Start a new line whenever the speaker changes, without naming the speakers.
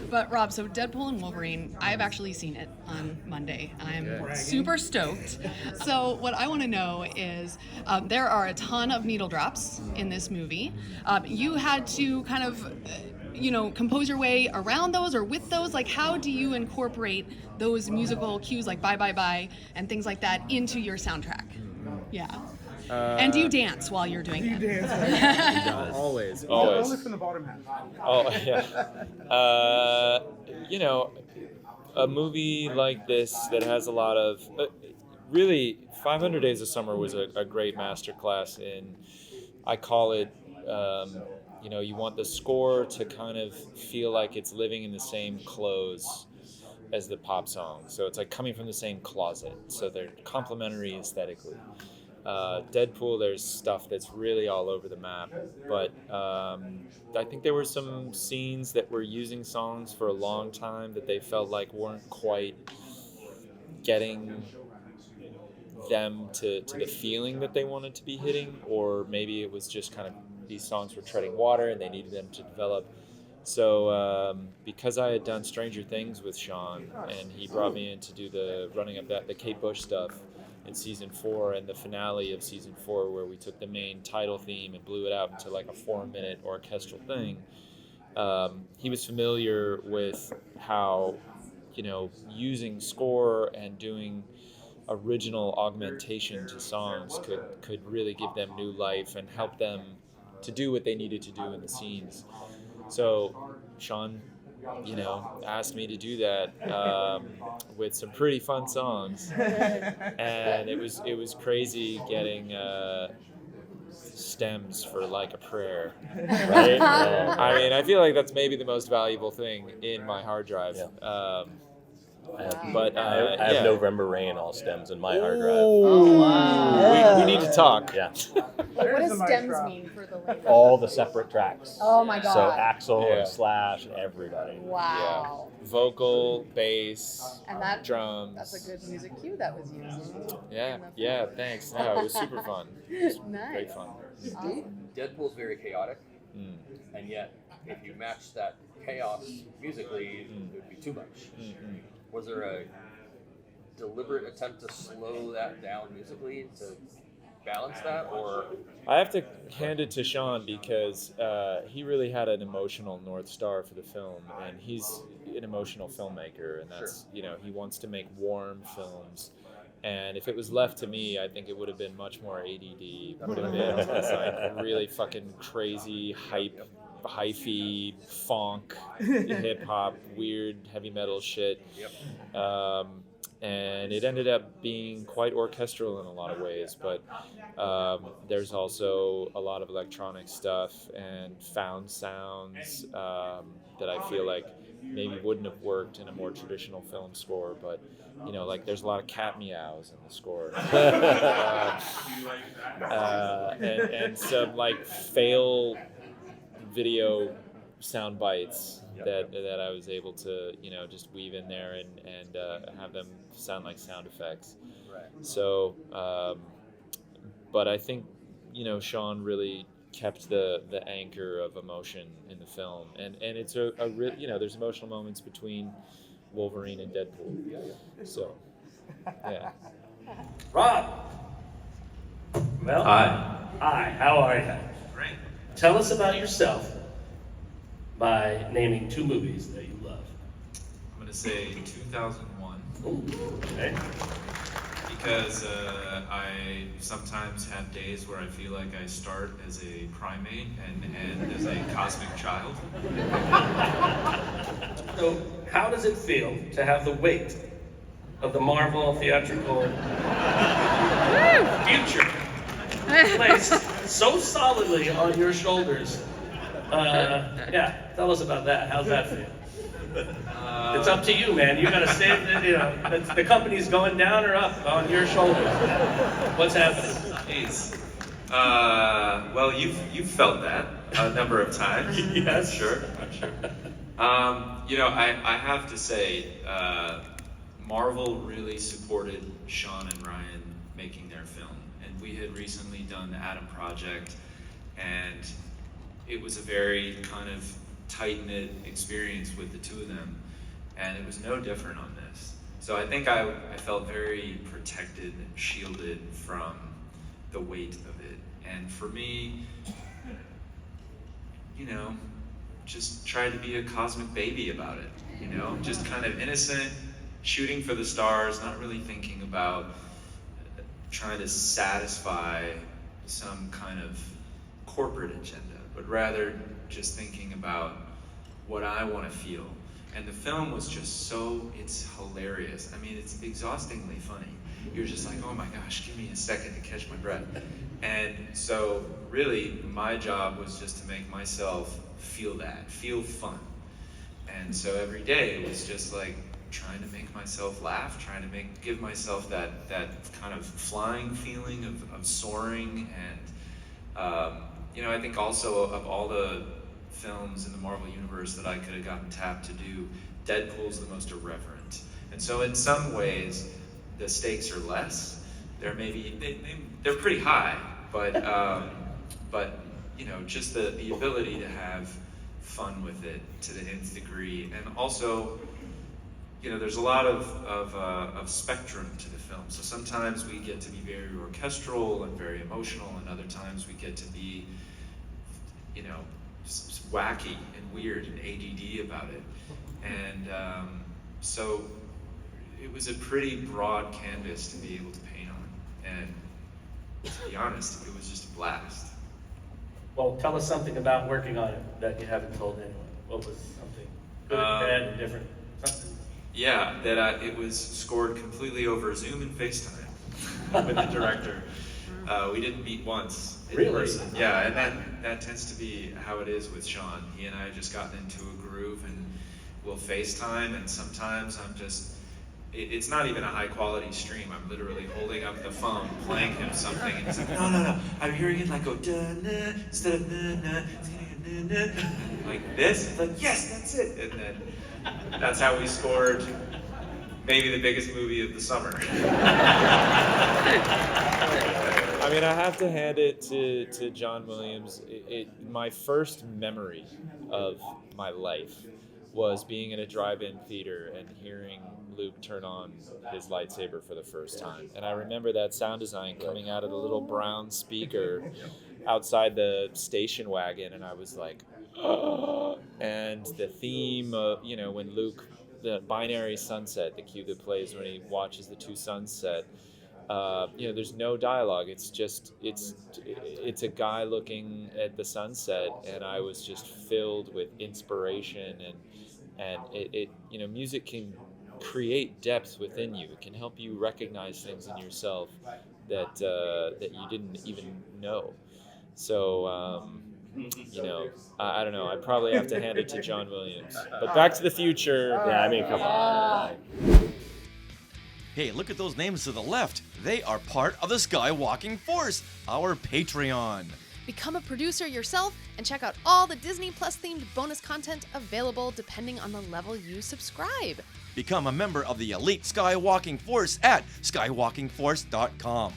But Rob, so Deadpool and Wolverine, I've actually seen it on Monday. I'm super stoked. So what I want to know is there are a ton of needle drops in this movie. You had to kind of, compose your way around those or with those. Like, how do you incorporate those musical cues like Bye Bye Bye and things like that into your soundtrack? Yeah. And do you dance while you're doing it?
Dance?
Always.
Only from the bottom half.
Oh, yeah. A movie like this that has a lot of... really, 500 Days of Summer was a great masterclass in... I call it... you want the score to kind of feel like it's living in the same clothes as the pop song. So it's like coming from the same closet. So they're complementary aesthetically. Deadpool, there's stuff that's really all over the map, but I think there were some scenes that were using songs for a long time that they felt like weren't quite getting them to the feeling that they wanted to be hitting, or maybe it was just kind of these songs were treading water and they needed them to develop. So because I had done Stranger Things with Sean and he brought me in to do the running up the Kate Bush stuff in season 4 and the finale of season 4 where we took the main title theme and blew it out into like a 4-minute orchestral thing, he was familiar with how using score and doing original augmentation to songs could really give them new life and help them to do what they needed to do in the scenes. So Sean asked me to do that with some pretty fun songs, and it was crazy getting stems for Like a Prayer, right? I mean, I feel like that's maybe the most valuable thing in my hard drive.
Yeah.
I
have November Rain all stems in my hard drive.
Oh, wow.
We need to talk.
Yeah.
What does stems mean for the label?
All the separate tracks.
Oh my god.
So Axel
Yeah.
and Slash and everybody.
Wow.
Yeah. Vocal, bass,
And that
drums.
That's a good music cue that was used.
Yeah, thanks. No, it was super fun. It was
Nice.
great fun.
Awesome.
Deadpool's very chaotic, and yet if you match that chaos musically, it would be too much. Was there a deliberate attempt to slow that down musically to balance that, or?
I have to hand it to Sean because he really had an emotional North Star for the film, and he's an emotional filmmaker, and that's, he wants to make warm films. And if it was left to me, I think it would have been much more ADD. Would have been like really fucking crazy hyphy, funk, hip hop, weird heavy metal shit.
Yep.
And it ended up being quite orchestral in a lot of ways, but there's also a lot of electronic stuff and found sounds that I feel like maybe wouldn't have worked in a more traditional film score, but like there's a lot of cat meows in the score. And some like fail video sound bites that I was able to just weave in there and have them sound like sound effects.
Right.
So but I think Sean really kept the anchor of emotion in the film, and it's a real there's emotional moments between Wolverine and Deadpool. So yeah.
Rob. Well, hi. How are you?
Great.
Tell us about yourself by naming 2 movies that you love.
I'm going to say 2001.
Ooh, okay.
Because I sometimes have days where I feel like I start as a primate and end as a cosmic child.
So, how does it feel to have the weight of the Marvel theatrical future placed so solidly on your shoulders? Tell us about that. How's that feel? It's up to you, man. You gotta save the company's going down or up on your shoulders. What's happening?
Ace. Well, you've felt that a number of times.
Yes.
I'm sure. I have to say, Marvel really supported Sean and Ryan making their film, and we had recently done the Adam Project, and it was a very kind of tight-knit experience with the two of them, and it was no different on this. So I think I felt very protected and shielded from the weight of it. And for me, you know, just tried to be a cosmic baby about it, you know, just kind of innocent, shooting for the stars, not really thinking about trying to satisfy some kind of corporate agenda, but rather just thinking about what I want to feel. And the film was just so, it's hilarious. I mean, it's exhaustingly funny. You're just like, oh my gosh, give me a second to catch my breath. And so really my job was just to make myself feel that, feel fun. And so every day it was just like trying to make myself laugh, trying to give myself that kind of flying feeling of soaring. And you know, I think also of all the films in the Marvel Universe that I could have gotten tapped to do, Deadpool's the most irreverent. And so in some ways, the stakes are less. They're they're pretty high, but you know, just the ability to have fun with it to the nth degree. And also, you know, there's a lot of spectrum to the film. So sometimes we get to be very orchestral and very emotional, and other times we get to be, you know, wacky and weird and ADD about it. And so it was a pretty broad canvas to be able to paint on. And to be honest, it was just a blast.
Well, tell us something about working on it that you haven't told anyone. What was something good, bad, and different? Something.
Yeah, that it was scored completely over Zoom and FaceTime with the director. We didn't meet once in person. Yeah, and that tends to be how it is with Sean. He and I have just gotten into a groove, and we'll FaceTime, and sometimes I'm just, it's not even a high quality stream. I'm literally holding up the phone, playing him something, and he's like, no, I'm hearing it like go da-na, instead of na-na, na-na, like this. It's like, yes, that's it. And then that's how we scored maybe the biggest movie of the summer.
I mean, I have to hand it to John Williams. My first memory of my life was being in a drive-in theater and hearing Luke turn on his lightsaber for the first time. And I remember that sound design coming out of the little brown speaker outside the station wagon, and I was like, oh. And the theme of, you know, when Luke, the binary sunset, the cue that plays when he watches the two suns set, you know, there's no dialogue. It's just, it's a guy looking at the sunset, and I was just filled with inspiration, and it you know, music can create depth within you. It can help you recognize things in yourself that you didn't even know. So, you know, I don't know. I probably have to hand it to John Williams. But Back to the Future.
Yeah, I mean, come on.
Hey, look at those names to the left. They are part of the Skywalking Force, our Patreon.
Become a producer yourself and check out all the Disney Plus themed bonus content available depending on the level you subscribe.
Become a member of the elite Skywalking Force at skywalkingforce.com.